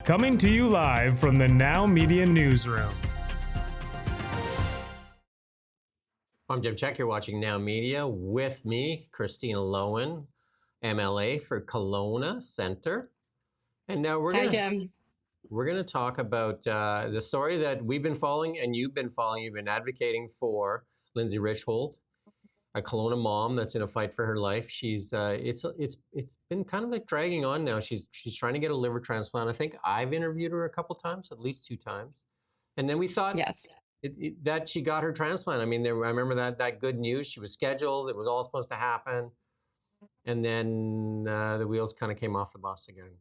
Coming to you live from the Now Media Newsroom. I'm Jim Check. You're watching Now Media. With me, Christina Lowen, MLA for Kelowna Centre. And now we're going to talk about the story that we've been following and you've been following. You've been advocating for Lyndsay Richholt, a Kelowna mom that's in a fight for her life. She's it's been kind of like dragging on now. She's trying to get a liver transplant. I think I've interviewed her a couple times, at least 2 times. And then we thought yes. that she got her transplant. I mean, I remember that good news. She was scheduled. It was all supposed to happen. And then the wheels kind of came off the bus again.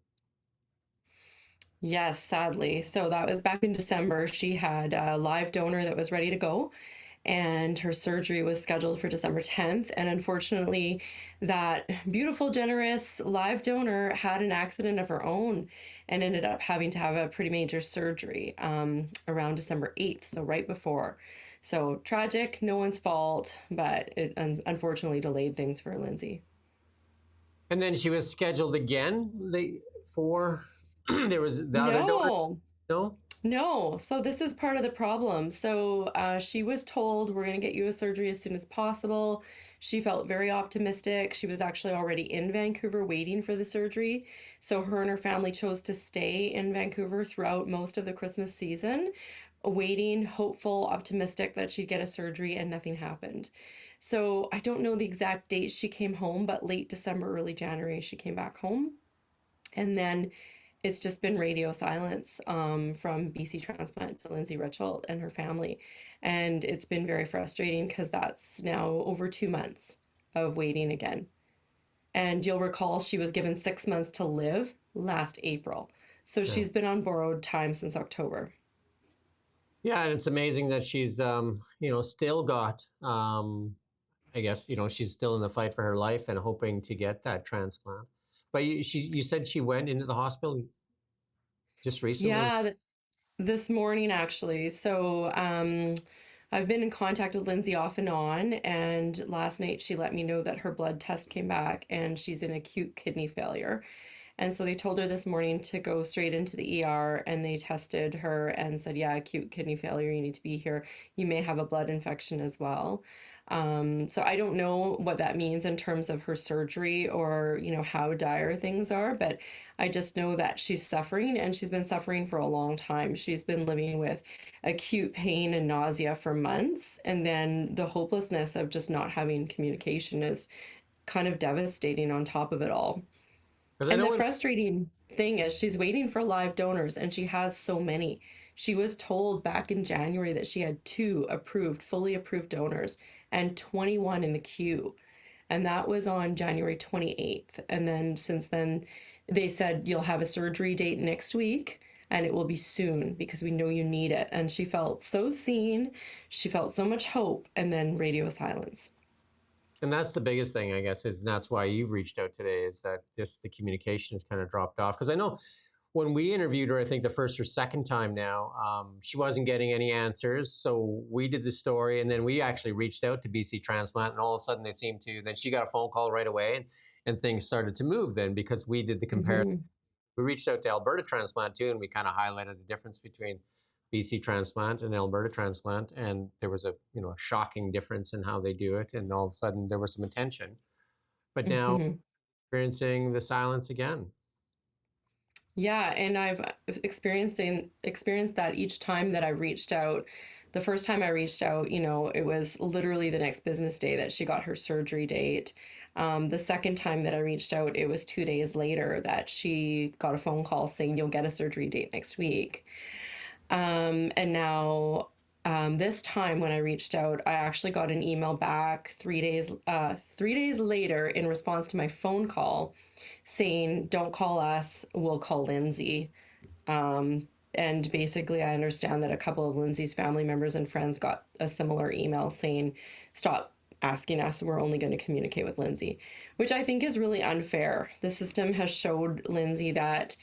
Yes, sadly. So that was back in December. She had a live donor that was ready to go, and her surgery was scheduled for December 10th. And unfortunately, that beautiful, generous live donor had an accident of her own and ended up having to have a pretty major surgery around December 8th, so right before. So tragic, no one's fault, but it unfortunately delayed things for Lyndsay. And then she was scheduled again for there was the other donor. No. So this is part of the problem. So she was told, we're going to get you a surgery as soon as possible. She felt very optimistic. She was actually already in Vancouver waiting for the surgery. So her and her family chose to stay in Vancouver throughout most of the Christmas season, waiting, hopeful, optimistic that she'd get a surgery, and nothing happened. So I don't know the exact date she came home, but late December, early January, she came back home. And then it's just been radio silence from BC Transplant to Lyndsay Richholt and her family. And it's been very frustrating because that's now over 2 months of waiting again. And you'll recall she was given 6 months to live last April. So she's been on borrowed time since October. Yeah, and it's amazing that she's, still got, I guess, she's still in the fight for her life and hoping to get that transplant. But you said she went into the hospital just recently? Yeah, this morning actually. So I've been in contact with Lyndsay off and on, and last night she let me know that her blood test came back and she's in acute kidney failure. And so they told her this morning to go straight into the ER, and they tested her and said, yeah, acute kidney failure, you need to be here. You may have a blood infection as well. So I don't know what that means in terms of her surgery or, how dire things are, but I just know that she's suffering, and she's been suffering for a long time. She's been living with acute pain and nausea for months, and then the hopelessness of just not having communication is kind of devastating on top of it all. And the frustrating thing is she's waiting for live donors, and she has so many. She was told back in January that she had 2 fully approved donors and 21 in the queue. And that was on January 28th. And then since then, they said, you'll have a surgery date next week, and it will be soon because we know you need it. And she felt so seen. She felt so much hope, and then radio silence. And that's the biggest thing, I guess, and that's why you reached out today, is that just the communication has kind of dropped off. Because I know when we interviewed her, I think the first or second time now, she wasn't getting any answers. So we did the story, and then we actually reached out to BC Transplant, and all of a sudden then she got a phone call right away, and things started to move then because we did the comparison. Mm-hmm. We reached out to Alberta Transplant too, and we kind of highlighted the difference between BC Transplant and Alberta Transplant, and there was a shocking difference in how they do it, and all of a sudden there was some attention. But now experiencing the silence again. Yeah, and I've experienced that each time that I reached out. The first time I reached out, it was literally the next business day that she got her surgery date. The second time that I reached out, it was 2 days later that she got a phone call saying, you'll get a surgery date next week. And now this time when I reached out, I actually got an email back 3 days later in response to my phone call saying, don't call us, we'll call Lyndsay. And basically I understand that a couple of Lyndsay's family members and friends got a similar email saying, stop asking us, we're only going to communicate with Lyndsay, which I think is really unfair. The system has showed Lyndsay that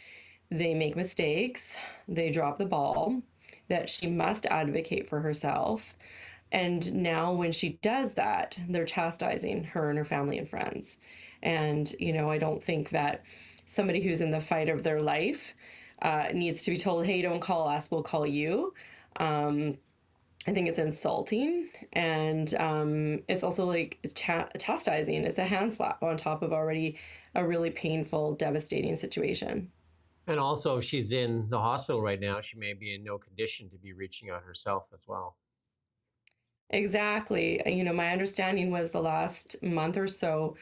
they make mistakes, they drop the ball, that she must advocate for herself. And now when she does that, they're chastising her and her family and friends. And, I don't think that somebody who's in the fight of their life needs to be told, hey, don't call us, we'll call you. I think it's insulting, and it's also like chastising. It's a hand slap on top of already a really painful, devastating situation. And also, if she's in the hospital right now, she may be in no condition to be reaching out herself as well. Exactly. My understanding was the last month or so,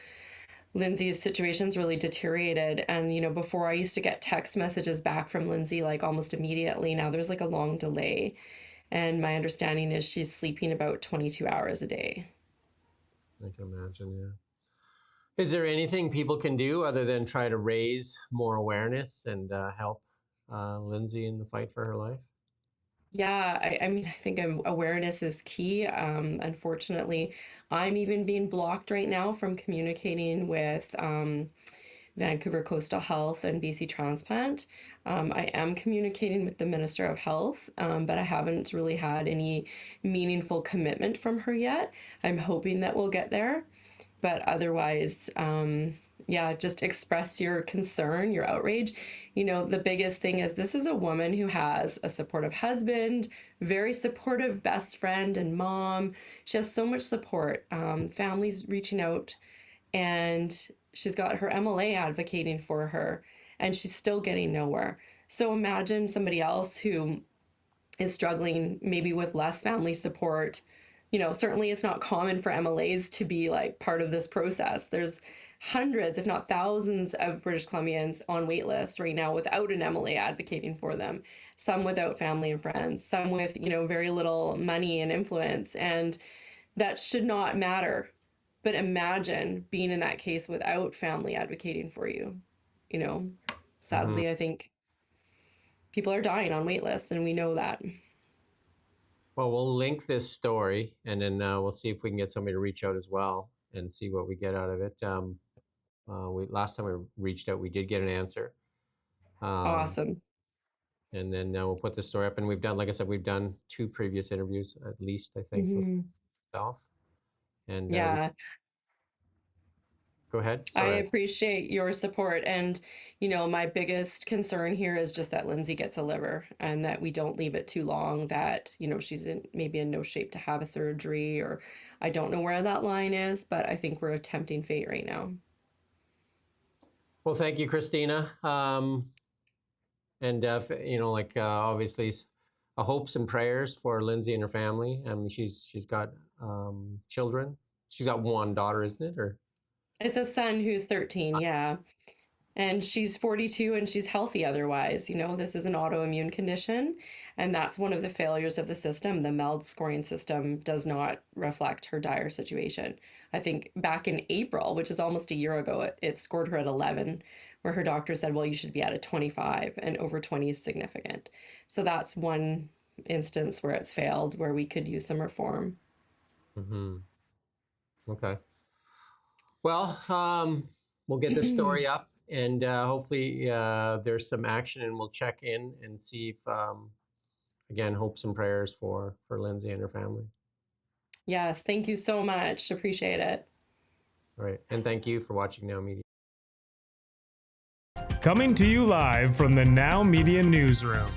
Lyndsay's situation's really deteriorated. And, before I used to get text messages back from Lyndsay like almost immediately. Now there's like a long delay. And my understanding is she's sleeping about 22 hours a day. I can imagine, yeah. Is there anything people can do other than try to raise more awareness and help Lyndsay in the fight for her life? Yeah, I mean, I think awareness is key. Unfortunately, I'm even being blocked right now from communicating with Vancouver Coastal Health and BC Transplant. I am communicating with the Minister of Health, but I haven't really had any meaningful commitment from her yet. I'm hoping that we'll get there. But otherwise, yeah, just express your concern, your outrage. The biggest thing is this is a woman who has a supportive husband, very supportive best friend and mom. She has so much support. Families reaching out, and she's got her MLA advocating for her, and she's still getting nowhere. So imagine somebody else who is struggling maybe with less family support. Certainly it's not common for MLAs to be like part of this process. There's hundreds, if not thousands, of British Columbians on wait lists right now without an MLA advocating for them, some without family and friends, some with, very little money and influence. And that should not matter. But imagine being in that case without family advocating for you. Mm-hmm. Sadly, I think people are dying on wait lists, and we know that. Well, we'll link this story, and then we'll see if we can get somebody to reach out as well and see what we get out of it. Last time we reached out, we did get an answer. Awesome. And then we'll put the story up. And we've done, like I said, we've done 2 previous interviews, at least, I think, with Hmm. myself. And Yeah, go ahead. I Sorry. appreciate your support. And, my biggest concern here is just that Lyndsay gets a liver and that we don't leave it too long, that, she's maybe in no shape to have a surgery, or I don't know where that line is, but I think we're attempting fate right now. Well, thank you, Christina. And, obviously, hopes and prayers for Lyndsay and her family. I mean, she's got children. She's got one daughter, isn't it? Or It's a son who's 13, yeah. And she's 42 and she's healthy otherwise. This is an autoimmune condition, and that's one of the failures of the system. The MELD scoring system does not reflect her dire situation. I think back in April, which is almost a year ago, it scored her at 11, where her doctor said, well, you should be at a 25, and over 20 is significant. So that's one instance where it's failed, where we could use some reform. mm-hmm. Okay. Well, we'll get this story up, and hopefully there's some action, and we'll check in and see if, again, hopes and prayers for Lyndsay and her family. Yes, thank you so much. Appreciate it. All right. And thank you for watching Now Media. Coming to you live from the Now Media Newsroom.